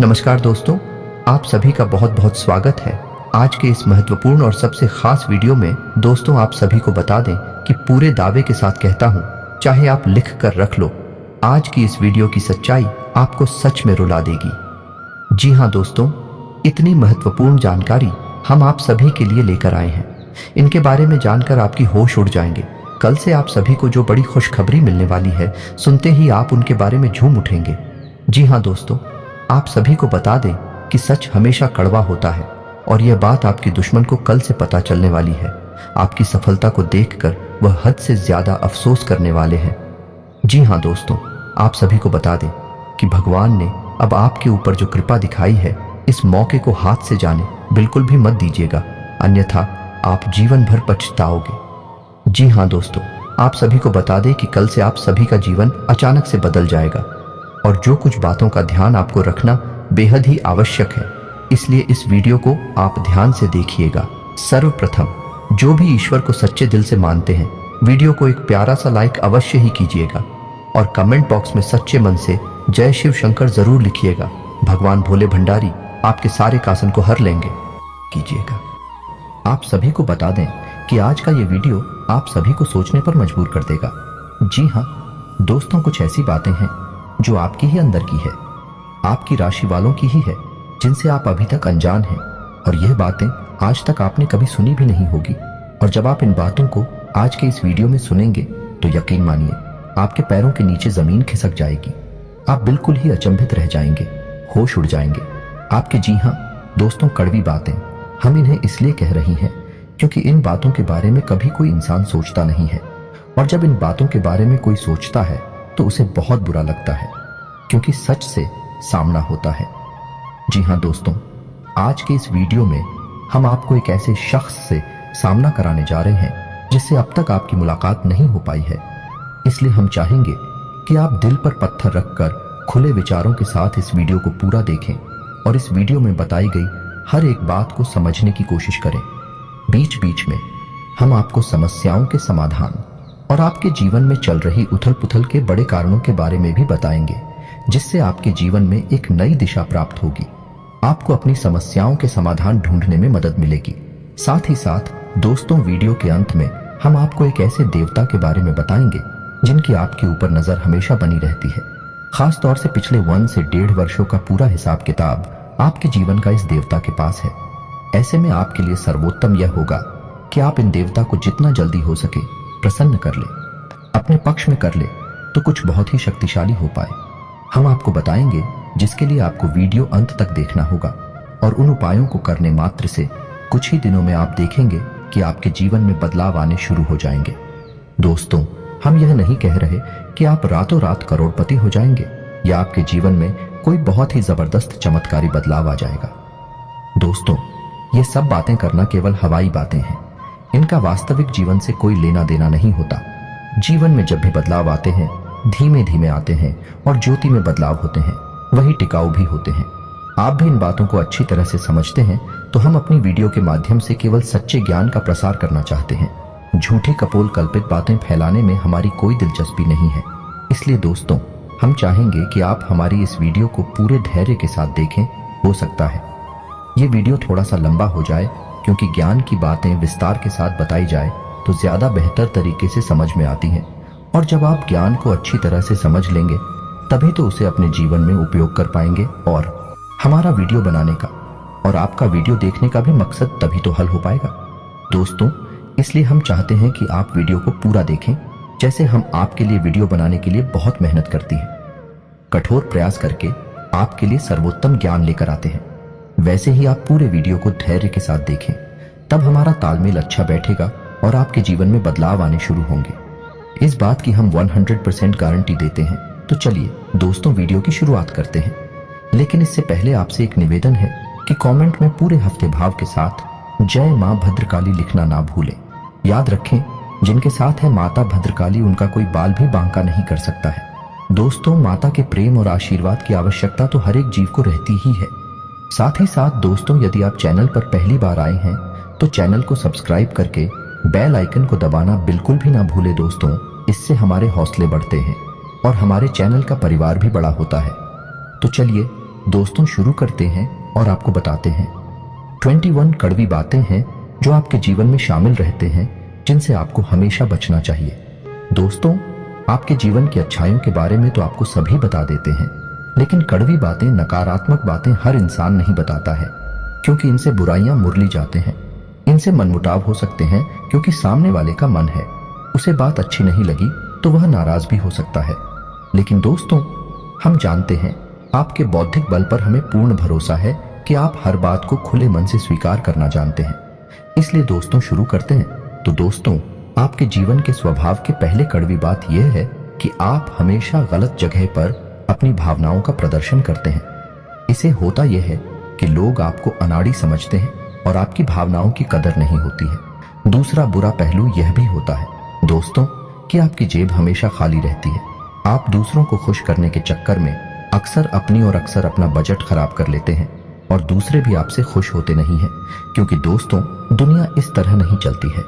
नमस्कार दोस्तों, आप सभी का बहुत बहुत स्वागत है। आज के इस महत्वपूर्ण और सबसे खास वीडियो में दोस्तों आप सभी को बता दें कि पूरे दावे के साथ कहता हूं, चाहे आप लिख कर रख लो, आज की इस वीडियो की सच्चाई आपको सच में रुला देगी। जी हां दोस्तों, इतनी महत्वपूर्ण जानकारी हम आप सभी के लिए लेकर आए हैं। इनके बारे में जानकर आपकी होश उड़ जाएंगे। कल से आप सभी को जो बड़ी खुशखबरी मिलने वाली है, सुनते ही आप उनके बारे में झूम उठेंगे। जी हां दोस्तों, आप सभी को बता दें कि सच हमेशा कड़वा होता है और यह बात आपके दुश्मन को कल से पता चलने वाली है। आपकी सफलता को देखकर वह हद से ज्यादा अफसोस करने वाले हैं। जी हां दोस्तों, आप सभी को बता दें कि भगवान ने अब आपके ऊपर जो कृपा दिखाई है, इस मौके को हाथ से जाने बिल्कुल भी मत दीजिएगा, अन्यथा आप जीवन भर पछताओगे। जी हां दोस्तों, आप सभी को बता दें कि कल से आप सभी का जीवन अचानक से बदल जाएगा और जो कुछ बातों का ध्यान आपको रखना बेहद ही आवश्यक है, इसलिए इस वीडियो को आप ध्यान से देखिएगा। सर्वप्रथम, जो भी ईश्वर को सच्चे दिल से मानते हैं, वीडियो को एक प्यारा सा लाइक अवश्य ही कीजिएगा और कमेंट बॉक्स में सच्चे मन से जय शिव शंकर जरूर लिखिएगा। भगवान भोले भंडारी आपके सारे कासन को हर लेंगे कीजिएगा। आप सभी को बता दें कि आज का ये वीडियो आप सभी को सोचने पर मजबूर कर देगा। जी हाँ दोस्तों, कुछ ऐसी बातें हैं जो आपके ही अंदर की है, आपकी राशि वालों की ही है, जिनसे आप अभी तक अनजान हैं और यह बातें आज तक आपने कभी सुनी भी नहीं होगी। और जब आप इन बातों को आज के इस वीडियो में सुनेंगे तो यकीन मानिए आपके पैरों के नीचे जमीन खिसक जाएगी। आप बिल्कुल ही अचंभित रह जाएंगे, होश उड़ जाएंगे। आपके जी हाँ दोस्तों, कड़वी बातें हम इन्हें इसलिए कह रही हैं क्योंकि इन बातों के बारे में कभी कोई इंसान सोचता नहीं है, और जब इन बातों के बारे में कोई सोचता है तो उसे बहुत बुरा लगता है, क्योंकि सच से सामना होता है। जी हां दोस्तों, आज के इस वीडियो में हम आपको एक ऐसे शख्स से सामना कराने जा रहे हैं जिससे अब तक आपकी मुलाकात नहीं हो पाई है। इसलिए हम चाहेंगे कि आप दिल पर पत्थर रखकर खुले विचारों के साथ इस वीडियो को पूरा देखें और इस वीडियो में बताई गई हर एक बात को समझने की कोशिश करें। बीच बीच में हम आपको समस्याओं के समाधान और आपके जीवन में चल रही उथल पुथल के बड़े कारणों के बारे में भी बताएंगे, जिससे आपके जीवन में एक नई दिशा प्राप्त होगी। आपको अपनी समस्याओं के समाधान ढूंढने में मदद मिलेगी। साथ ही साथ दोस्तों, वीडियो के अंत में हम आपको एक ऐसे देवता के बारे में बताएंगे जिनकी आपके ऊपर नजर हमेशा बनी रहती है। खास तौर से पिछले 1 से 1.5 वर्षों का पूरा हिसाब किताब आपके जीवन का इस देवता के पास है। ऐसे में आपके लिए सर्वोत्तम यह होगा कि आप इन देवता को जितना जल्दी हो सके प्रसन्न कर ले, अपने पक्ष में कर ले, तो कुछ बहुत ही शक्तिशाली हो पाए। हम आपको बताएंगे जिसके लिए आपको वीडियो अंत तक देखना होगा, और उन उपायों को करने मात्र से कुछ ही दिनों में आप देखेंगे कि आपके जीवन में बदलाव आने शुरू हो जाएंगे। दोस्तों, हम यह नहीं कह रहे कि आप रातों रात करोड़पति हो जाएंगे या आपके जीवन में कोई बहुत ही जबरदस्त चमत्कारी बदलाव आ जाएगा। दोस्तों, ये सब बातें करना केवल हवाई बातें हैं। इनका वास्तविक जीवन से कोई लेना देना नहीं होता। जीवन में जब भी बदलाव आते हैं, धीमे धीमे आते हैं और ज्योति में बदलाव होते हैं, वही टिकाऊ भी होते हैं। आप भी इन बातों को अच्छी तरह से समझते हैं, तो हम अपनी वीडियो के माध्यम से केवल सच्चे ज्ञान का प्रसार करना चाहते हैं। झूठी कपोल कल्पित बातें फैलाने में हमारी कोई दिलचस्पी नहीं है। इसलिए दोस्तों, हम चाहेंगे कि आप हमारी इस वीडियो को पूरे धैर्य के साथ देखें। हो सकता है ये वीडियो थोड़ा सा लंबा हो जाए, क्योंकि ज्ञान की बातें विस्तार के साथ बताई जाए तो ज्यादा बेहतर तरीके से समझ में आती हैं, और जब आप ज्ञान को अच्छी तरह से समझ लेंगे तभी तो उसे अपने जीवन में उपयोग कर पाएंगे, और हमारा वीडियो बनाने का और आपका वीडियो देखने का भी मकसद तभी तो हल हो पाएगा। दोस्तों, इसलिए हम चाहते हैं कि आप वीडियो को पूरा देखें, जैसे हम आपके लिए वीडियो बनाने के लिए बहुत मेहनत करती हैं, कठोर प्रयास करके आपके लिए सर्वोत्तम ज्ञान लेकर आते हैं। वैसे ही आप पूरे वीडियो को धैर्य के साथ देखें, तब हमारा तालमेल अच्छा बैठेगा और आपके जीवन में बदलाव आने शुरू होंगे। इस बात की हम 100% गारंटी देते हैं। तो चलिए दोस्तों, वीडियो की शुरुआत करते हैं। लेकिन इससे पहले आपसे एक निवेदन है कि कमेंट में पूरे हफ्ते भाव के साथ जय मां भद्रकाली लिखना ना भूलें। याद रखें, जिनके साथ है माता भद्रकाली, उनका कोई बाल भी बांका नहीं कर सकता है। दोस्तों, माता के प्रेम और आशीर्वाद की आवश्यकता तो हर एक जीव को रहती ही है। साथ ही साथ दोस्तों, यदि आप चैनल पर पहली बार आए हैं तो चैनल को सब्सक्राइब करके बेल आइकन को दबाना बिल्कुल भी ना भूले दोस्तों। इससे हमारे हौसले बढ़ते हैं और हमारे चैनल का परिवार भी बड़ा होता है। तो चलिए दोस्तों शुरू करते हैं और आपको बताते हैं 21 कड़वी बातें हैं जो आपके जीवन में शामिल रहते हैं, जिनसे आपको हमेशा बचना चाहिए। दोस्तों, आपके जीवन की अच्छाइयों के बारे में तो आपको सभी बता देते हैं, लेकिन कड़वी बातें, नकारात्मक बातें हर इंसान नहीं बताता है, क्योंकि इनसे बुराइयां मुरली जाते हैं। इनसे मनमुटाव हो सकते हैं, क्योंकि सामने वाले का मन है, उसे बात अच्छी नहीं लगी तो वह नाराज भी हो सकता है। लेकिन दोस्तों, हम जानते हैं आपके बौद्धिक बल पर हमें पूर्ण भरोसा है कि आप हर बात को खुले मन से स्वीकार करना जानते हैं। इसलिए दोस्तों शुरू करते हैं। तो दोस्तों, आपके जीवन के स्वभाव की पहले कड़वी बात यह है कि आप हमेशा गलत जगह पर अपनी भावनाओं का प्रदर्शन करते हैं। इसे होता यह है कि लोग आपको अनाड़ी समझते हैं और आपकी भावनाओं की कदर नहीं होती है। दूसरा बुरा पहलू यह भी होता है दोस्तों कि आपकी जेब हमेशा खाली रहती है। आप दूसरों को खुश करने के चक्कर में अक्सर अपनी और अक्सर अपना बजट खराब कर लेते हैं और दूसरे भी आपसे खुश होते नहीं हैं, क्योंकि दोस्तों दुनिया इस तरह नहीं चलती है।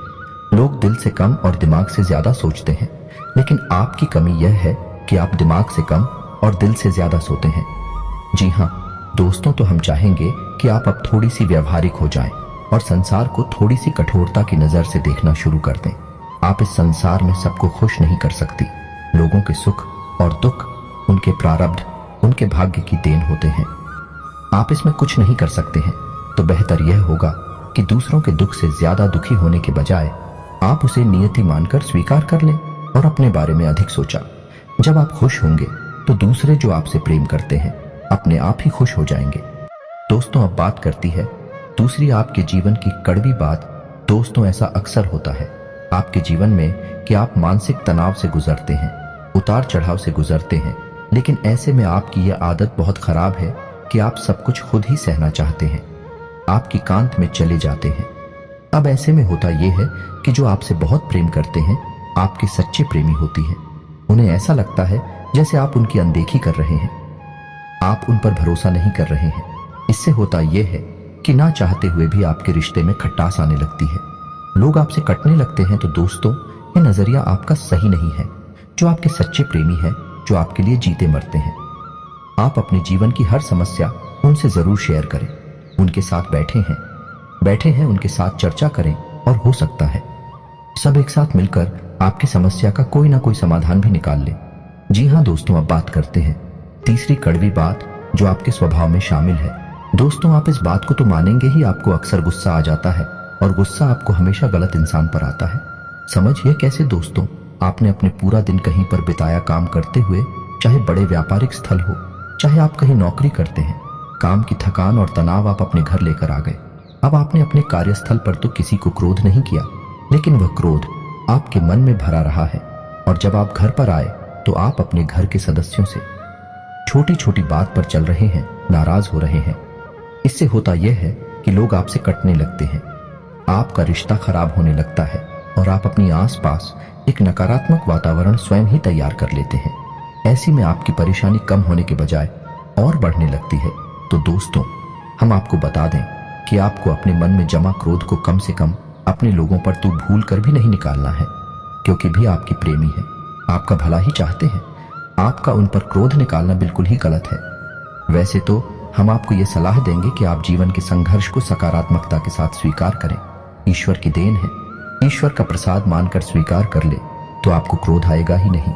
लोग दिल से कम और दिमाग से ज्यादा सोचते हैं, लेकिन आपकी कमी यह है कि आप दिमाग से कम और दिल से ज्यादा सोते हैं। जी हाँ दोस्तों, तो हम चाहेंगे कि आप अब थोड़ी सी व्यवहारिक हो जाएं और संसार को थोड़ी सी कठोरता की नजर से देखना शुरू कर दें। आप इस संसार में सबको खुश नहीं कर सकती। लोगों के सुख और दुख उनके प्रारब्ध, उनके भाग्य की देन होते हैं। आप इसमें कुछ नहीं कर सकते हैं। तो बेहतर यह होगा कि दूसरों के दुख से ज्यादा दुखी होने के बजाय आप उसे नियति मानकर स्वीकार कर लें और अपने बारे में अधिक सोचा। जब आप खुश होंगे तो दूसरे जो आपसे प्रेम करते हैं अपने आप ही खुश हो जाएंगे। दोस्तों, अब बात करती है दूसरी आपके जीवन की कड़वी बात। दोस्तों, ऐसा अक्सर होता है आपके जीवन में कि आप मानसिक तनाव से गुजरते हैं, उतार चढ़ाव से गुजरते हैं, लेकिन ऐसे में आपकी यह आदत बहुत खराब है कि आप सब कुछ खुद ही सहना चाहते हैं, आपकी कांत में चले जाते हैं। अब ऐसे में होता यह है कि जो आपसे बहुत प्रेम करते हैं आपके सच्चे प्रेमी होती हैं। उन्हें ऐसा लगता है जैसे आप उनकी अनदेखी कर रहे हैं, आप उन पर भरोसा नहीं कर रहे हैं। इससे होता यह है कि ना चाहते हुए भी आपके रिश्ते में खटास आने लगती है। लोग आपसे कटने लगते हैं। तो दोस्तों, ये नजरिया आपका सही नहीं है। जो आपके सच्चे प्रेमी हैं, जो आपके लिए जीते मरते हैं, आप अपने जीवन की हर समस्या उनसे जरूर शेयर करें। उनके साथ बैठे हैं उनके साथ चर्चा करें और हो सकता है सब एक साथ मिलकर आपकी समस्या का कोई ना कोई समाधान भी निकाल ले। जी हाँ दोस्तों, अब बात करते हैं तीसरी कड़वी बात जो आपके स्वभाव में शामिल है। दोस्तों, आप इस बात को तो मानेंगे ही, आपको अक्सर गुस्सा आ जाता है और गुस्सा आपको हमेशा गलत इंसान पर आता है। समझिए कैसे दोस्तों, आपने अपने पूरा दिन कहीं पर बिताया काम करते हुए, चाहे बड़े व्यापारिक स्थल हो, चाहे आप कहीं नौकरी करते हैं। काम की थकान और तनाव आप अपने घर लेकर आ गए। अब आपने अपने कार्यस्थल पर तो किसी को क्रोध नहीं किया, लेकिन वह क्रोध आपके मन में भरा रहा है। और जब आप घर पर आए तो आप अपने घर के सदस्यों से छोटी छोटी बात पर चल रहे हैं, नाराज हो रहे हैं। इससे होता यह है कि लोग आपसे कटने लगते हैं, आपका रिश्ता खराब होने लगता है और आप अपनी आसपास एक नकारात्मक वातावरण स्वयं ही तैयार कर लेते हैं। ऐसी में आपकी परेशानी कम होने के बजाय और बढ़ने लगती है। तो दोस्तों, हम आपको बता दें कि आपको अपने मन में जमा क्रोध को कम से कम अपने लोगों पर तो भूल कर भी नहीं निकालना है, क्योंकि भी आपकी प्रेमी है, आपका भला ही चाहते हैं। आपका उन पर क्रोध निकालना बिल्कुल ही गलत है। वैसे तो हम आपको ये सलाह देंगे कि आप जीवन के संघर्ष को सकारात्मकता के साथ स्वीकार करें। ईश्वर की देन है, ईश्वर का प्रसाद मानकर स्वीकार कर ले तो आपको क्रोध आएगा ही नहीं।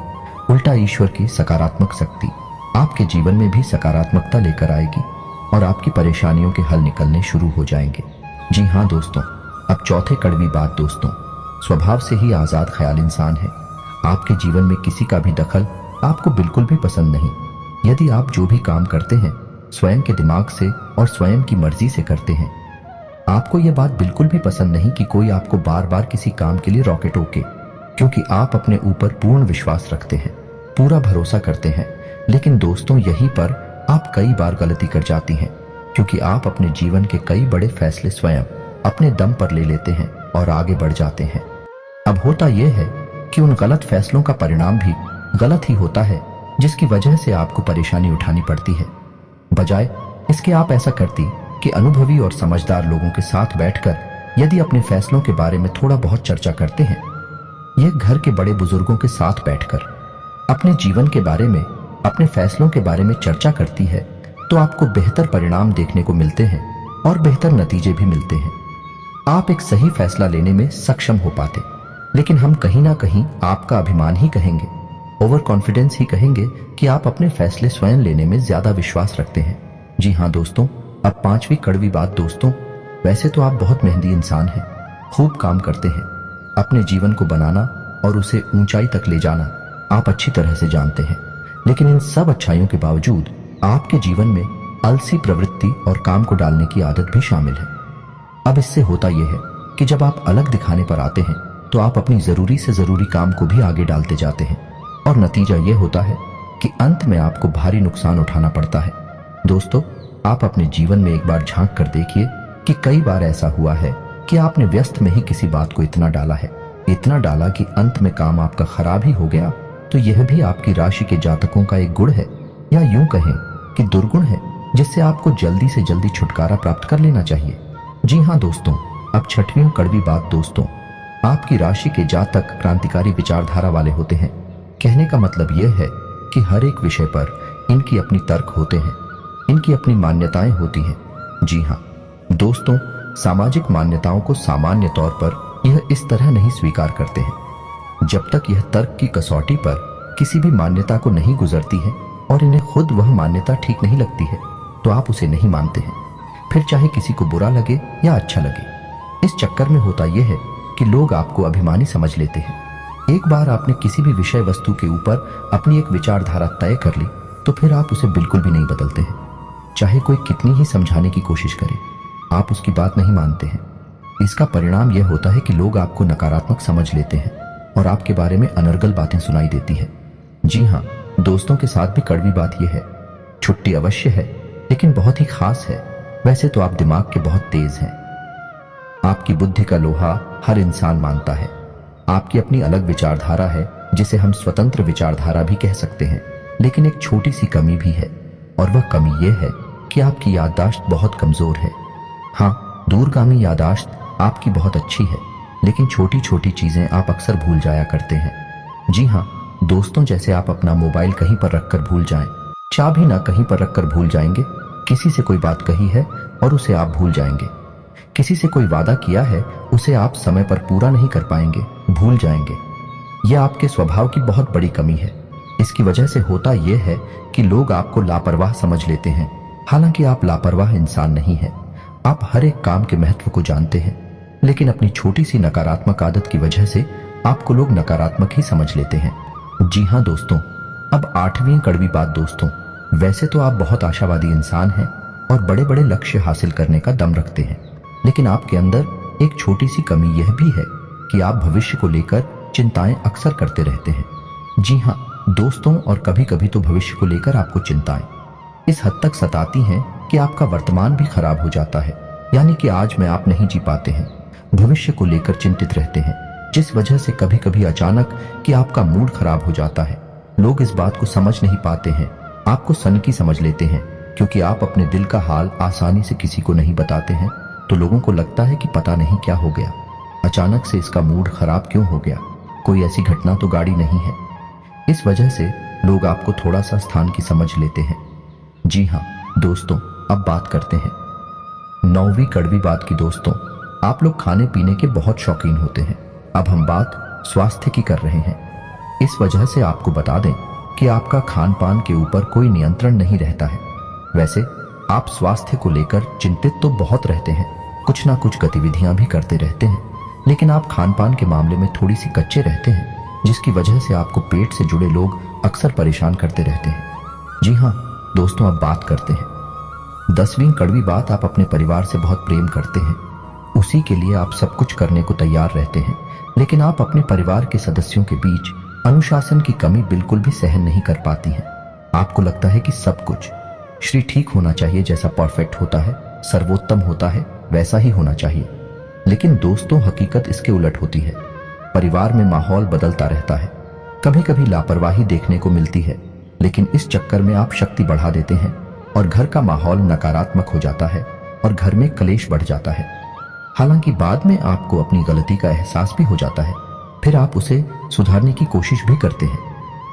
उल्टा ईश्वर की सकारात्मक शक्ति आपके जीवन में भी सकारात्मकता लेकर आएगी और आपकी परेशानियों के हल निकलने शुरू हो जाएंगे। जी हाँ दोस्तों, अब चौथे कड़वी बात। दोस्तों, स्वभाव से ही आजाद ख्याल इंसान है। आपके जीवन में किसी का भी दखल आपको बिल्कुल भी पसंद नहीं। यदि आप जो भी काम करते हैं स्वयं के दिमाग से और स्वयं की मर्जी से करते हैं, आपको यह बात बिल्कुल भी पसंद नहीं कि कोई आपको बार बार किसी काम के लिए रोके टोके, क्योंकि आप अपने ऊपर पूर्ण विश्वास रखते हैं, पूरा भरोसा करते हैं। लेकिन दोस्तों, यहीं पर आप कई बार गलती कर जाती हैं, क्योंकि आप अपने जीवन के कई बड़े फैसले स्वयं अपने दम पर ले लेते हैं और आगे बढ़ जाते हैं। अब होता यह है कि उन गलत फैसलों का परिणाम भी गलत ही होता है, जिसकी वजह से आपको परेशानी उठानी पड़ती है। बजाय इसके आप ऐसा करती कि अनुभवी और समझदार लोगों के साथ बैठकर यदि अपने फैसलों के बारे में थोड़ा बहुत चर्चा करते हैं, यह घर के बड़े बुजुर्गों के साथ बैठकर अपने जीवन के बारे में, अपने फैसलों के बारे में चर्चा करती है, तो आपको बेहतर परिणाम देखने को मिलते हैं और बेहतर नतीजे भी मिलते हैं। आप एक सही फैसला लेने में सक्षम हो पाते, लेकिन हम कहीं ना कहीं आपका अभिमान ही कहेंगे, ओवर कॉन्फिडेंस ही कहेंगे कि आप अपने फैसले स्वयं लेने में ज्यादा विश्वास रखते हैं। जी हाँ दोस्तों, अब 5वीं कड़वी बात दोस्तों, वैसे तो आप बहुत मेहनती इंसान हैं, खूब काम करते हैं, अपने जीवन को बनाना और उसे ऊंचाई तक ले जाना आप अच्छी तरह से जानते हैं, लेकिन इन सब अच्छाइयों के बावजूद आपके जीवन में आलसी प्रवृत्ति और काम को डालने की आदत भी शामिल है। अब इससे होता यह है कि जब आप अलग दिखाने पर आते हैं तो आप अपनी जरूरी से जरूरी काम को भी आगे डालते जाते हैं और नतीजा यह होता है कि अंत में आपको भारी नुकसान उठाना पड़ता है। दोस्तों, आप अपने जीवन में एक बार झांक कर देखिए कि कई बार ऐसा हुआ है कि आपने व्यस्त में ही किसी बात को इतना डाला है, इतना डाला कि अंत में काम आपका खराब ही हो गया। तो यह भी आपकी राशि के जातकों का एक गुण है, या यूं कहें कि दुर्गुण है, जिससे आपको जल्दी से जल्दी छुटकारा प्राप्त कर लेना चाहिए। जी हाँ दोस्तों, अब 6वीं कड़वी बात दोस्तों, आपकी राशि के जातक क्रांतिकारी विचारधारा वाले होते हैं। कहने का मतलब यह है कि हर एक विषय पर इनकी अपनी तर्क होते हैं, इनकी अपनी मान्यताएं होती हैं। जी हाँ दोस्तों, सामाजिक मान्यताओं को सामान्य तौर पर यह इस तरह नहीं स्वीकार करते हैं। जब तक यह तर्क की कसौटी पर किसी भी मान्यता को नहीं गुजरती है और इन्हें खुद वह मान्यता ठीक नहीं लगती है, तो आप उसे नहीं मानते हैं, फिर चाहे किसी को बुरा लगे या अच्छा लगे। इस चक्कर में होता यह है कि लोग आपको अभिमानी समझ लेते हैं। एक बार आपने किसी भी विषय वस्तु के ऊपर अपनी एक विचारधारा तय कर ली, तो फिर आप उसे बिल्कुल भी नहीं बदलते हैं। चाहे कोई कितनी ही समझाने की कोशिश करे, आप उसकी बात नहीं मानते हैं। इसका परिणाम यह होता है कि लोग आपको नकारात्मक समझ लेते हैं और आपके बारे में अनर्गल बातें सुनाई देती है। जी हाँ दोस्तों, के साथ भी कड़वी बात यह है, छुट्टी अवश्य है लेकिन बहुत ही खास है। वैसे तो आप दिमाग के बहुत तेज हैं, आपकी बुद्धि का लोहा हर इंसान मानता है। आपकी अपनी अलग विचारधारा है, जिसे हम स्वतंत्र विचारधारा भी कह सकते हैं, लेकिन एक छोटी सी कमी भी है, और वह कमी यह है कि आपकी याददाश्त बहुत कमजोर है। हाँ, दूरगामी याददाश्त आपकी बहुत अच्छी है, लेकिन छोटी छोटी चीजें आप अक्सर भूल जाया करते हैं। जी हाँ दोस्तों, जैसे आप अपना मोबाइल कहीं पर रखकर भूल जाएं, चाबी ना कहीं पर रखकर भूल जाएंगे, किसी से कोई बात कही है और उसे आप भूल जाएंगे, किसी से कोई वादा किया है उसे आप समय पर पूरा नहीं कर पाएंगे, भूल जाएंगे। यह आपके स्वभाव की बहुत बड़ी कमी है। इसकी वजह से होता यह है कि लोग आपको लापरवाह समझ लेते हैं, हालांकि आप लापरवाह इंसान नहीं हैं। आप हर एक काम के महत्व को जानते हैं, लेकिन अपनी छोटी सी नकारात्मक आदत की वजह से आपको लोग नकारात्मक ही समझ लेते हैं। जी हाँ दोस्तों, अब 8वीं कड़वी बात दोस्तों, वैसे तो आप बहुत आशावादी इंसान हैं और बड़े बड़े लक्ष्य हासिल करने का दम रखते हैं, लेकिन आपके अंदर एक छोटी सी कमी यह भी है कि आप भविष्य को लेकर चिंताएं अक्सर करते रहते हैं। जी हाँ दोस्तों, और कभी कभी तो भविष्य को लेकर आपको चिंताएं इस हद तक सताती हैं कि आपका वर्तमान भी खराब हो जाता है, यानी कि आज में आप नहीं जी पाते हैं, भविष्य को लेकर चिंतित रहते हैं, जिस वजह से कभी कभी अचानक कि आपका मूड खराब हो जाता है। लोग इस बात को समझ नहीं पाते हैं, आपको सनकी समझ लेते हैं, क्योंकि आप अपने दिल का हाल आसानी से किसी को नहीं बताते हैं, तो लोगों को लगता है कि पता नहीं क्या हो गया, अचानक से इसका मूड खराब क्यों हो गया, कोई ऐसी घटना तो गाड़ी नहीं है। इस वजह से लोग आपको थोड़ा सा स्थान की समझ लेते हैं। जी हाँ दोस्तों, अब बात करते हैं 9वीं कड़वी बात की। दोस्तों, आप लोग खाने पीने के बहुत शौकीन होते हैं। अब हम बात स्वास्थ्य की कर रहे हैं। इस वजह से आपको बता दें कि आपका खान पान के ऊपर कोई नियंत्रण नहीं रहता है। वैसे आप स्वास्थ्य को लेकर चिंतित तो बहुत रहते हैं, कुछ ना कुछ गतिविधियां भी करते रहते हैं, लेकिन आप खान पान के मामले में थोड़ी सी कच्चे रहते हैं, जिसकी वजह से आपको पेट से जुड़े लोग अक्सर परेशान करते रहते हैं। जी हाँ दोस्तों, अब बात करते हैं 10वीं कड़वी बात। आप अपने परिवार से बहुत प्रेम करते हैं, उसी के लिए आप सब कुछ करने को तैयार रहते हैं, लेकिन आप अपने परिवार के सदस्यों के बीच अनुशासन की कमी बिल्कुल भी सहन नहीं कर पाती हैं। आपको लगता है कि सब कुछ श्री ठीक होना चाहिए, जैसा परफेक्ट होता है, सर्वोत्तम होता है, वैसा ही होना चाहिए। लेकिन दोस्तों, हकीकत इसके उलट होती है। परिवार में माहौल बदलता रहता है, कभी कभी लापरवाही देखने को मिलती है, लेकिन इस चक्कर में आप शक्ति बढ़ा देते हैं और घर का माहौल नकारात्मक हो जाता है और घर में कलेश बढ़ जाता है। हालांकि बाद में आपको अपनी गलती का एहसास भी हो जाता है, फिर आप उसे सुधारने की कोशिश भी करते हैं।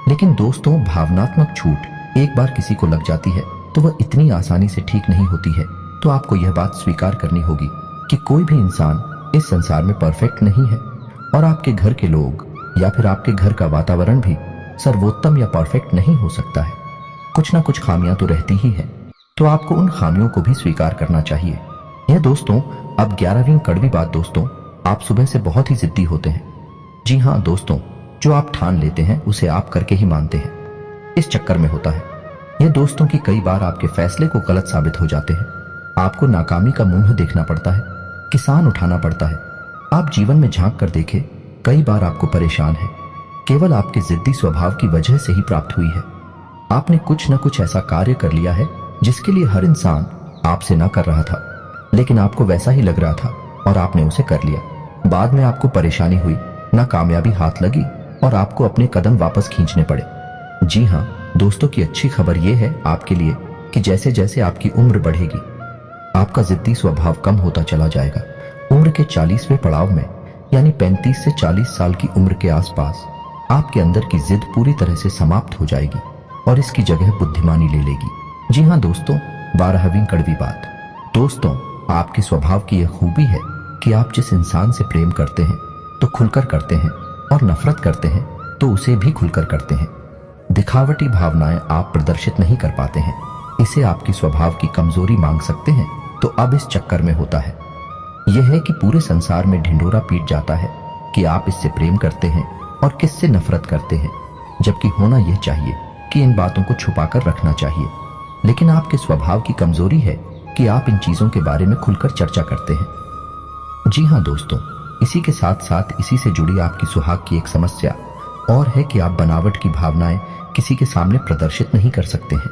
लेकिन दोस्तों, भावनात्मक छूट एक बार किसी को लग जाती है तो वह इतनी आसानी से ठीक नहीं होती है। तो आपको यह बात स्वीकार करनी होगी कि कोई भी इंसान इस संसार में परफेक्ट नहीं है और आपके घर के लोग या फिर आपके घर का वातावरण भी सर्वोत्तम या परफेक्ट नहीं हो सकता है। कुछ ना कुछ खामियां तो रहती ही है, तो आपको उन खामियों को भी स्वीकार करना चाहिए। यह दोस्तों अब 11वीं कड़वी बात दोस्तों, आप सुबह से बहुत ही जिद्दी होते हैं। जी हाँ दोस्तों, जो आप ठान लेते हैं उसे आप करके ही मानते हैं। इस चक्कर में होता है यह दोस्तों की कई बार आपके फैसले को गलत साबित हो जाते हैं। आपको नाकामी का मुंह देखना पड़ता है, किसान उठाना पड़ता है। आप जीवन में झांक कर देखें, कई बार आपको परेशान है केवल आपके जिद्दी स्वभाव की वजह से ही प्राप्त हुई है। आपने कुछ न कुछ ऐसा कार्य कर लिया है जिसके लिए हर इंसान आपसे ना कर रहा था, लेकिन आपको वैसा ही लग रहा था और आपने उसे कर लिया। बाद में आपको परेशानी हुई, ना कामयाबी हाथ लगी और आपको अपने कदम वापस खींचने पड़े। जी हाँ दोस्तों, की अच्छी खबर यह है आपके लिए कि जैसे जैसे आपकी उम्र बढ़ेगी आपका जिद्दी स्वभाव कम होता चला जाएगा। उम्र के 40वें पड़ाव में यानी 35 से 40 साल की उम्र के आसपास आपके अंदर की जिद पूरी तरह से समाप्त हो जाएगी और इसकी जगह बुद्धिमानी ले लेगी। जी हाँ दोस्तों, 12वीं कड़वी बात दोस्तों, आपके स्वभाव की यह खूबी है कि आप जिस इंसान से प्रेम करते हैं तो खुलकर करते हैं और नफरत करते हैं तो उसे भी खुलकर करते हैं। दिखावटी भावनाएं आप प्रदर्शित नहीं कर पाते हैं, इसे आपकी स्वभाव की कमजोरी मांग सकते हैं। तो अब इस चक्कर में होता है यह है कि पूरे संसार में ढिंढोरा पीट जाता है कि आप इससे प्रेम करते हैं और किससे नफरत करते हैं, जबकि होना यह चाहिए कि इन बातों को छुपाकर रखना चाहिए। लेकिन आपके स्वभाव की कमजोरी है कि आप इन चीजों के बारे में खुलकर चर्चा करते हैं। जी हाँ दोस्तों, इसी के साथ साथ इसी से जुड़ी आपकी सुहाग की एक समस्या और है कि आप बनावट की भावनाएं किसी के सामने प्रदर्शित नहीं कर सकते हैं।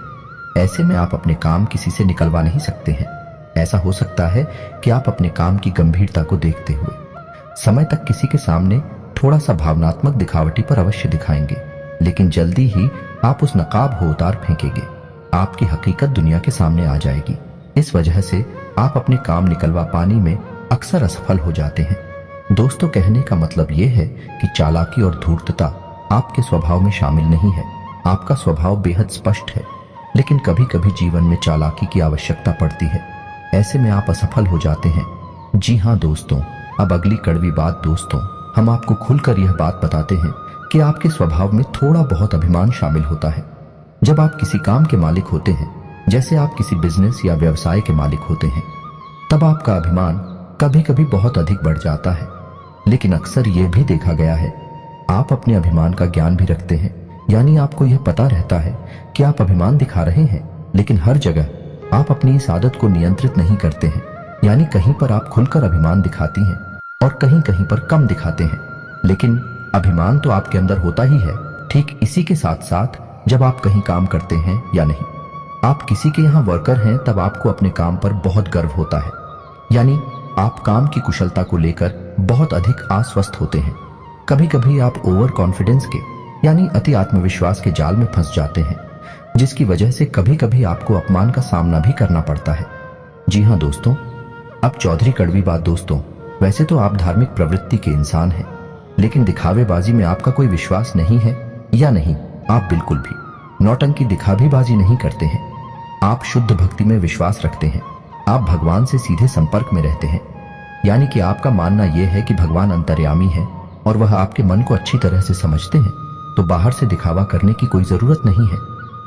ऐसे में आप अपने काम किसी से निकलवा नहीं सकते हैं। ऐसा हो सकता है कि आप अपने काम की गंभीरता को देखते हुए समय तक किसी के सामने थोड़ा सा भावनात्मक दिखावटी पर अवश्य दिखाएंगे, लेकिन जल्दी ही आप उस नकाब को उतार फेंकेंगे। आपकी हकीकत दुनिया के सामने आ जाएगी। इस वजह से आप अपने काम निकलवा पाने में अक्सर असफल हो जाते हैं। दोस्तों, कहने का मतलब यह है कि चालाकी और धूर्तता आपके स्वभाव में शामिल नहीं है। आपका स्वभाव बेहद स्पष्ट है, लेकिन कभी कभी जीवन में चालाकी की आवश्यकता पड़ती है। ऐसे में आप असफल हो जाते हैं। जी हाँ दोस्तों, अब अगली कड़वी बात दोस्तों, हम आपको खुलकर यह बात बताते हैं कि आपके स्वभाव में थोड़ा बहुत अभिमान शामिल होता है। जब आप किसी काम के मालिक होते हैं, जैसे आप किसी बिजनेस या व्यवसाय के मालिक होते हैं, तब आपका अभिमान कभी कभी बहुत अधिक बढ़ जाता है। लेकिन अक्सर यह भी देखा गया है आप अपने अभिमान का ज्ञान भी रखते हैं, यानी आपको यह पता रहता है कि आप अभिमान दिखा रहे हैं, लेकिन हर जगह आप अपनी इस आदत को नियंत्रित नहीं करते हैं। यानी कहीं पर आप खुलकर अभिमान दिखाती हैं और कहीं कहीं पर कम दिखाते हैं, लेकिन अभिमान तो आपके अंदर होता ही है। ठीक इसी के साथ साथ जब आप कहीं काम करते हैं या नहीं, आप किसी के यहाँ वर्कर हैं, तब आपको अपने काम पर बहुत गर्व होता है। यानी आप काम की कुशलता को लेकर बहुत अधिक आश्वस्त होते हैं। कभी कभी आप ओवर कॉन्फिडेंस के यानी अति आत्मविश्वास के जाल में फंस जाते हैं, जिसकी वजह से कभी कभी आपको अपमान का सामना भी करना पड़ता है। जी हाँ दोस्तों, अब चौधरी कड़वी बात दोस्तों, वैसे तो आप धार्मिक प्रवृत्ति के इंसान हैं, लेकिन दिखावेबाजी में आपका कोई विश्वास नहीं है या नहीं, आप बिल्कुल भी नौटंकी दिखावेबाजी नहीं करते हैं। आप शुद्ध भक्ति में विश्वास रखते हैं। आप भगवान से सीधे संपर्क में रहते हैं, यानी कि आपका मानना यह है कि भगवान अंतर्यामी है और वह आपके मन को अच्छी तरह से समझते हैं, तो बाहर से दिखावा करने की कोई जरूरत नहीं है।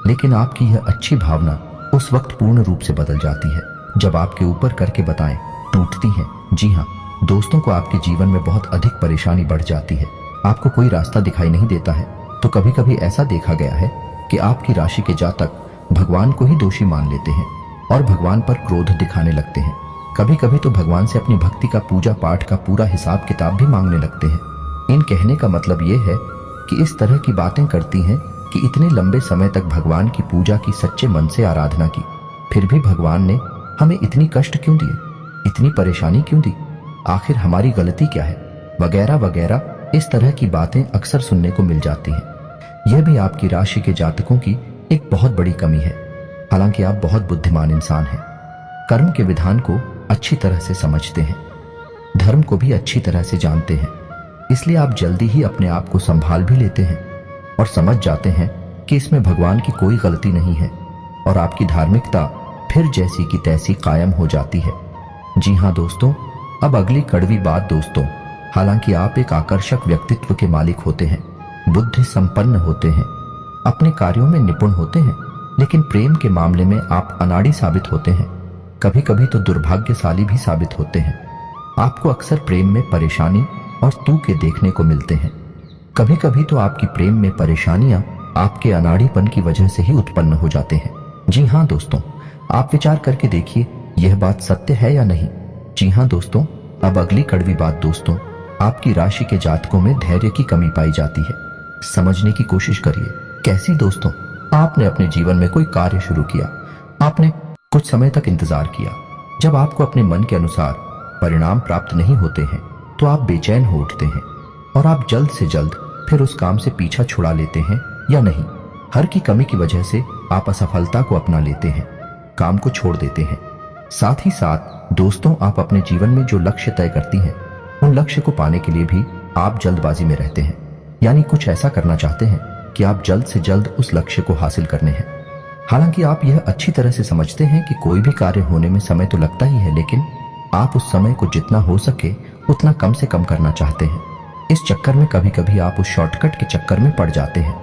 लेकिन आपकी यह अच्छी भावना उस वक्त पूर्ण रूप से बदल जाती है जब आपके ऊपर करके बताएं टूटती हैं। जी हाँ दोस्तों, को आपके जीवन में बहुत अधिक परेशानी बढ़ जाती है, आपको कोई रास्ता दिखाई नहीं देता है। तो कभी कभी ऐसा देखा गया है कि आपकी राशि के जातक भगवान को ही दोषी मान लेते हैं और भगवान पर क्रोध दिखाने लगते हैं। कभी कभी तो भगवान से अपनी भक्ति का पूजा पाठ का पूरा हिसाब किताब भी मांगने लगते हैं। इन कहने का मतलब ये है कि इस तरह की बातें करती हैं कि इतने लंबे समय तक भगवान की पूजा की, सच्चे मन से आराधना की, फिर भी भगवान ने हमें इतनी कष्ट क्यों दिए, इतनी परेशानी क्यों दी, आखिर हमारी गलती क्या है, वगैरह वगैरह। इस तरह की बातें अक्सर सुनने को मिल जाती हैं। यह भी आपकी राशि के जातकों की एक बहुत बड़ी कमी है। हालांकि आप बहुत बुद्धिमान इंसान हैं, कर्म के विधान को अच्छी तरह से समझते हैं, धर्म को भी अच्छी तरह से जानते हैं, इसलिए आप जल्दी ही अपने आप को संभाल भी लेते हैं और समझ जाते हैं कि इसमें भगवान की कोई गलती नहीं है। और आपकी धार्मिकता फिर जैसी की तैसी कायम हो जाती है। जी हाँ दोस्तों, अब अगली कड़वी बात दोस्तों, हालांकि आप एक आकर्षक व्यक्तित्व के मालिक होते हैं, बुद्धि संपन्न होते हैं, अपने कार्यों में निपुण होते हैं, लेकिन प्रेम के मामले में आप अनाड़ी साबित होते हैं, कभी कभी तो दुर्भाग्यशाली भी साबित होते हैं। आपको अक्सर प्रेम में परेशानी और तूके देखने को मिलते हैं। कभी कभी तो आपकी प्रेम में परेशानियां आपके अनाड़ीपन की वजह से ही उत्पन्न हो जाते हैं। जी हाँ दोस्तों, आप विचार करके देखिए यह बात सत्य है या नहीं। जी हाँ दोस्तों, अब अगली कड़वी बात दोस्तों, आपकी राशि के जातकों में धैर्य की कमी पाई जाती है। समझने की कोशिश करिए। कैसी दोस्तों, आपने अपने जीवन में कोई कार्य शुरू किया, आपने कुछ समय तक इंतजार किया, जब आपको अपने मन के अनुसार परिणाम प्राप्त नहीं होते हैं तो आप बेचैन हो उठते हैं और आप जल्द से जल्द फिर उस काम से पीछा छुड़ा लेते हैं या नहीं। हर की कमी की वजह से आप असफलता को अपना लेते हैं, काम को छोड़ देते हैं। साथ ही साथ दोस्तों, आप अपने जीवन में जो लक्ष्य तय करती हैं उन लक्ष्य को पाने के लिए भी आप जल्दबाजी में रहते हैं, यानी कुछ ऐसा करना चाहते हैं कि आप जल्द से जल्द उस लक्ष्य को हासिल करने हैं। हालांकि आप यह अच्छी तरह से समझते हैं कि कोई भी कार्य होने में समय तो लगता ही है, लेकिन आप उस समय को जितना हो सके उतना कम से कम करना चाहते हैं। इस चक्कर में कभी कभी आप उस शॉर्टकट के चक्कर में पड़ जाते हैं।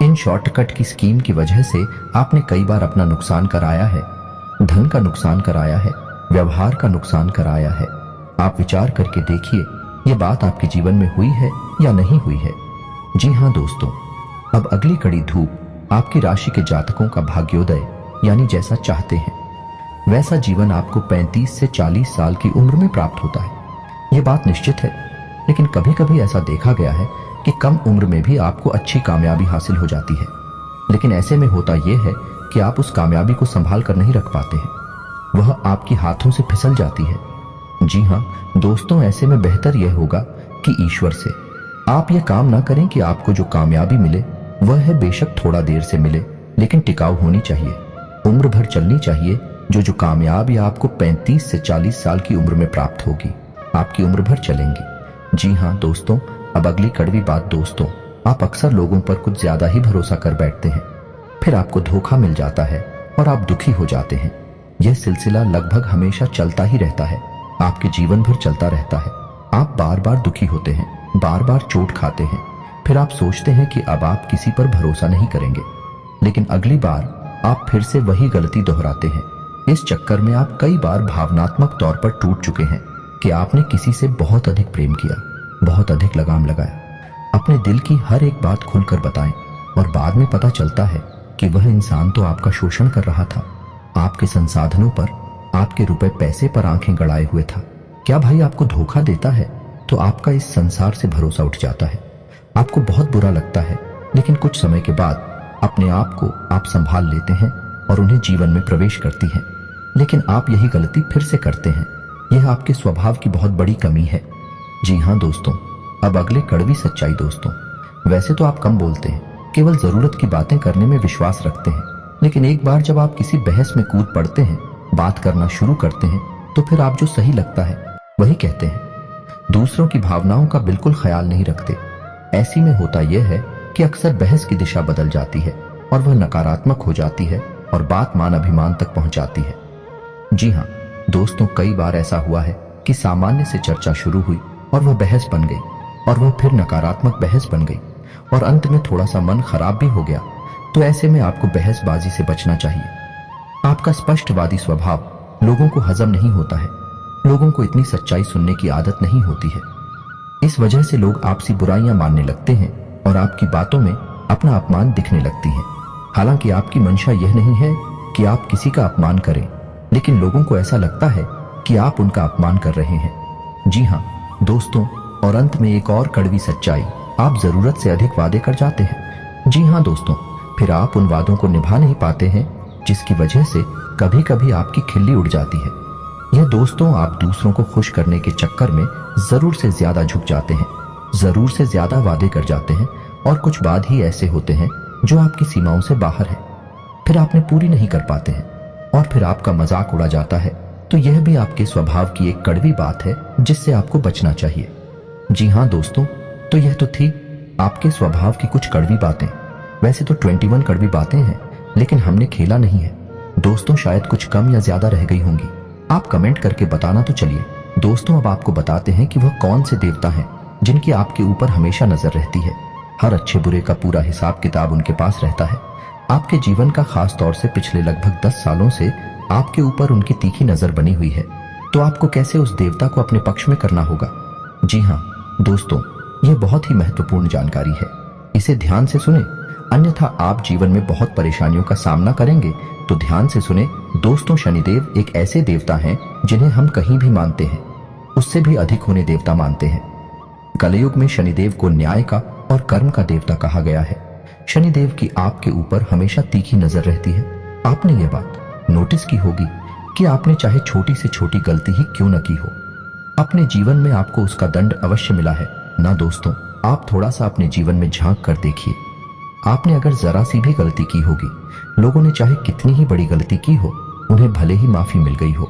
इन शॉर्टकट की स्कीम की वजह से आपने कई बार अपना नुकसान कराया है, धन का नुकसान कराया है, व्यवहार का नुकसान कराया है। आप विचार करके देखिए ये बात आपके जीवन में हुई है या नहीं हुई है। जी हाँ दोस्तों, अब अगली कड़ी धूप आपकी राशि के जातकों का भाग्योदय, यानी जैसा चाहते हैं वैसा जीवन आपको 35 से 40 साल की उम्र में प्राप्त होता है। यह बात निश्चित है, लेकिन कभी कभी ऐसा देखा गया है कि कम उम्र में भी आपको अच्छी कामयाबी हासिल हो जाती है, लेकिन ऐसे में होता यह है कि आप उस कामयाबी को संभाल कर नहीं रख पाते हैं, वह आपके हाथों से फिसल जाती है। जी हाँ दोस्तों, ऐसे में बेहतर यह होगा कि ईश्वर से आप यह काम ना करें कि आपको जो कामयाबी मिले वह है बेशक थोड़ा देर से मिले, लेकिन टिकाऊ होनी चाहिए, उम्र भर चलनी चाहिए। जो कामयाबी आपको 35 से 40 साल की उम्र में प्राप्त होगी, आपकी उम्र भर चलेंगी। जी हाँ दोस्तों, अब अगली कड़वी बात दोस्तों, आप अक्सर लोगों पर कुछ ज्यादा ही भरोसा कर बैठते हैं, फिर आपको धोखा मिल जाता है और आप दुखी हो जाते हैं। यह सिलसिला लगभग हमेशा चलता ही रहता है, आपके जीवन भर चलता रहता है। आप बार बार दुखी होते हैं, बार बार चोट खाते हैं, फिर आप सोचते हैं कि अब आप किसी पर भरोसा नहीं करेंगे, लेकिन अगली बार आप फिर से वही गलती दोहराते हैं। इस चक्कर में आप कई बार भावनात्मक तौर पर टूट चुके हैं कि आपने किसी से बहुत अधिक प्रेम किया, बहुत अधिक लगाम लगाया, अपने दिल की हर एक बात खुलकर बताएं, और बाद में पता चलता है कि वह इंसान तो आपका शोषण कर रहा था, आपके संसाधनों पर, आपके रुपए पैसे पर आंखें गड़ाए हुए था। क्या भाई आपको धोखा देता है तो आपका इस संसार से भरोसा उठ जाता है, आपको बहुत बुरा लगता है, लेकिन कुछ समय के बाद अपने आप को आप संभाल लेते हैं और उन्हें जीवन में प्रवेश करती हैं। लेकिन आप यही गलती फिर से करते हैं, यह आपके स्वभाव की बहुत बड़ी कमी है। जी हाँ दोस्तों, अब अगले कड़वी सच्चाई दोस्तों, वैसे तो आप कम बोलते हैं, केवल जरूरत की बातें करने में विश्वास रखते हैं, लेकिन एक बार जब आप किसी बहस में कूद पड़ते हैं, बात करना शुरू करते हैं, तो फिर आप जो सही लगता है वही कहते हैं, दूसरों की भावनाओं का बिल्कुल ख्याल नहीं रखते। ऐसी में होता यह है कि अक्सर बहस की दिशा बदल जाती है और वह नकारात्मक हो जाती है और बात मान अभिमान तक पहुंच जाती है। जी हाँ दोस्तों, कई बार ऐसा हुआ है कि सामान्य से चर्चा शुरू हुई और वह बहस बन गई, और वह फिर नकारात्मक बहस बन गई, और अंत में थोड़ा सा मन खराब भी हो गया। तो ऐसे में आपको बहसबाजी से बचना चाहिए। आपका स्पष्टवादी स्वभाव लोगों को हजम नहीं होता है, लोगों को इतनी सच्चाई सुनने की आदत नहीं होती है। इस वजह से लोग आपसी बुराइयां मानने लगते हैं और आपकी बातों में अपना अपमान दिखने लगती है। हालांकि आपकी मंशा यह नहीं है कि आप किसी का अपमान करें, लेकिन लोगों को ऐसा लगता है कि आप उनका अपमान कर रहे हैं। जी हाँ दोस्तों, और अंत में एक और कड़वी सच्चाई, आप जरूरत से अधिक वादे कर जाते हैं। जी हाँ दोस्तों, फिर आप उन वादों को निभा नहीं पाते हैं, जिसकी वजह से कभी कभी आपकी खिल्ली उड़ जाती है। यह दोस्तों, आप दूसरों को खुश करने के चक्कर में जरूर से ज्यादा झुक जाते हैं, जरूर से ज्यादा वादे कर जाते हैं, और कुछ वाद ही ऐसे होते हैं जो आपकी सीमाओं से बाहर है, फिर आपने पूरी नहीं कर पाते हैं और फिर आपका मजाक उड़ा जाता है। तो यह भी आपके स्वभाव की एक कड़वी बात है जिससे आपको बचना चाहिए। जी हाँ दोस्तों, तो यह तो थी आपके स्वभाव की कुछ कड़वी बातें। वैसे तो 21 कड़वी बातें हैं, लेकिन हमने खेला नहीं है, दोस्तों शायद कुछ कम या ज्यादा रह गई होंगी, आप कमेंट करके बताना तो चलिए। दोस्तों अब आपको बताते हैं कि वह कौन से देवता हैं जिनकी आपके ऊपर हमेशा नजर रहती है। हर अच्छे बुरे का पूरा हिसाब किताब उनके पास रहता है। आपके जीवन का खास तौर से पिछले लगभग 10 सालों से आपके ऊपर उनकी तीखी नजर बनी हुई है। तो आपको कैसे उस देवता को अपने पक्ष में करना होगा? जी हाँ दोस्तों, यह बहुत ही महत्वपूर्ण जानकारी है, इसे ध्यान से सुने, अन्यथा आप जीवन में बहुत परेशानियों का सामना करेंगे। तो ध्यान से सुने दोस्तों, शनिदेव एक ऐसे देवता हैं जिन्हें हम कहीं भी मानते हैं उससे भी अधिक उन्हें देवता मानते हैं। कलयुग में शनिदेव को न्याय का और कर्म का देवता कहा गया है। शनिदेव की आपके ऊपर हमेशा तीखी नजर रहती है। आपने ये बात नोटिस की होगी कि आपने चाहे छोटी से छोटी गलती ही क्यों न की हो, अपने जीवन में आपको उसका दंड अवश्य मिला है ना दोस्तों? आप थोड़ा सा अपने जीवन में झांक कर देखिए। आपने अगर जरा सी भी गलती की होगी, लोगों ने चाहे कितनी ही बड़ी गलती की हो, उन्हें भले ही माफी मिल गई हो,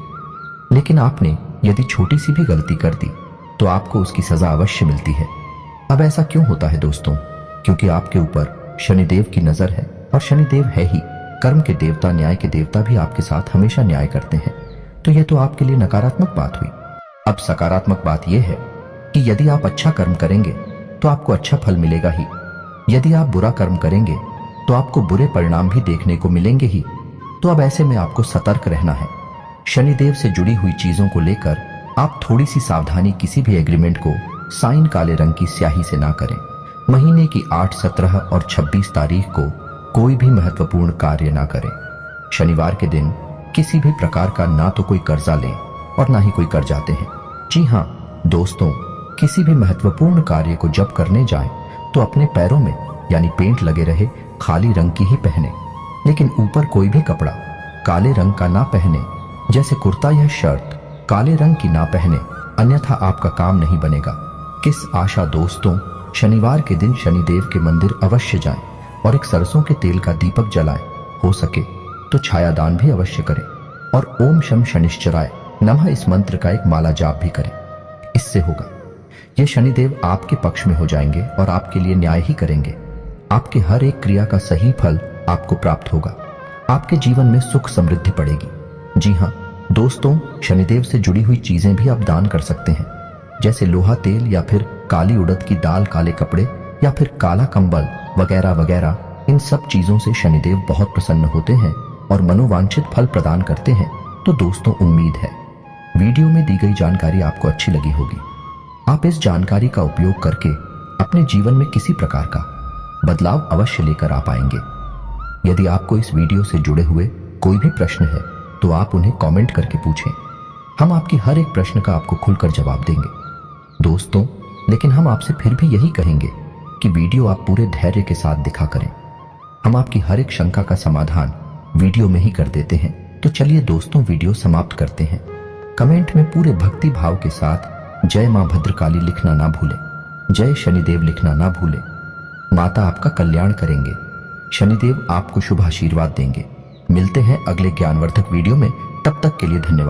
लेकिन आपने यदि छोटी सी भी गलती कर दी तो आपको उसकी सजा अवश्य मिलती है। अब ऐसा क्यों होता है दोस्तों? क्योंकि आपके ऊपर शनिदेव की नजर है, और शनिदेव है ही कर्म के देवता, न्याय के देवता भी आपके साथ हमेशा न्याय करते हैं। तो यह तो आपके लिए नकारात्मक बात हुई। अब सकारात्मक बात यह है कि यदि आप अच्छा कर्म करेंगे तो आपको अच्छा फल मिलेगा ही, यदि आप बुरा कर्म करेंगे तो आपको बुरे परिणाम भी देखने को मिलेंगे ही। तो अब ऐसे में आपको सतर्क रहना है। शनिदेव से जुड़ी हुई चीजों को लेकर आप थोड़ी सी सावधानी, किसी भी एग्रीमेंट को साइन काले रंग की स्याही से ना करें। महीने की 8, 17 और 26 तारीख को कोई भी महत्वपूर्ण कार्य ना करें। शनिवार के दिन किसी भी प्रकार का ना तो कोई कर्जा लें और ना ही कोई कर्जाते हैं। जी हाँ दोस्तों, किसी भी महत्वपूर्ण कार्य को जब करने जाएं तो अपने पैरों में यानी पेंट लगे रहे खाली रंग की ही पहने, लेकिन ऊपर कोई भी कपड़ा काले रंग का ना पहने, जैसे कुर्ता या शर्ट काले रंग की ना पहने, अन्यथा आपका काम नहीं बनेगा। किस आशा दोस्तों, शनिवार के दिन शनिदेव के मंदिर अवश्य जाएं और एक सरसों के तेल का दीपक जलाएं। हो सके तो छायादान भी अवश्य करें और ओम शम शनिश्चराय नमः इस मंत्र का एक माला जाप भी करें। इससे होगा ये शनिदेव आपके पक्ष में हो जाएंगे और आपके लिए न्याय ही करेंगे। आपके हर एक क्रिया का सही फल आपको प्राप्त होगा। आपके जीवन में सुख समृद्धि पड़ेगी। जी हाँ दोस्तों, शनिदेव से जुड़ी हुई चीजें भी आप दान कर सकते हैं, जैसे लोहा तेल या फिर काली उड़द की दाल, काले कपड़े या फिर काला कंबल वगैरह वगैरह। इन सब चीजों से शनिदेव बहुत प्रसन्न होते हैं और मनोवांछित फल प्रदान करते हैं। तो दोस्तों, उम्मीद है वीडियो में दी गई जानकारी आपको अच्छी लगी होगी। आप इस जानकारी का उपयोग करके अपने जीवन में किसी प्रकार का बदलाव अवश्य लेकर आ पाएंगे। यदि आपको इस वीडियो से जुड़े हुए कोई भी प्रश्न है तो आप उन्हें कमेंट करके पूछें। हम आपकी हर एक प्रश्न का आपको खुलकर जवाब देंगे दोस्तों। लेकिन हम आपसे फिर भी यही कहेंगे कि वीडियो आप पूरे धैर्य के साथ दिखा करें। हम आपकी हर एक शंका का समाधान वीडियो में ही कर देते हैं। तो चलिए दोस्तों, वीडियो समाप्त करते हैं। कमेंट में पूरे भक्ति भाव के साथ जय मां भद्रकाली लिखना ना भूलें, जय शनिदेव लिखना ना भूलें। माता आपका कल्याण करेंगे, शनिदेव आपको शुभ आशीर्वाद देंगे। मिलते हैं अगले ज्ञानवर्धक वीडियो में, तब तक के लिए धन्यवाद।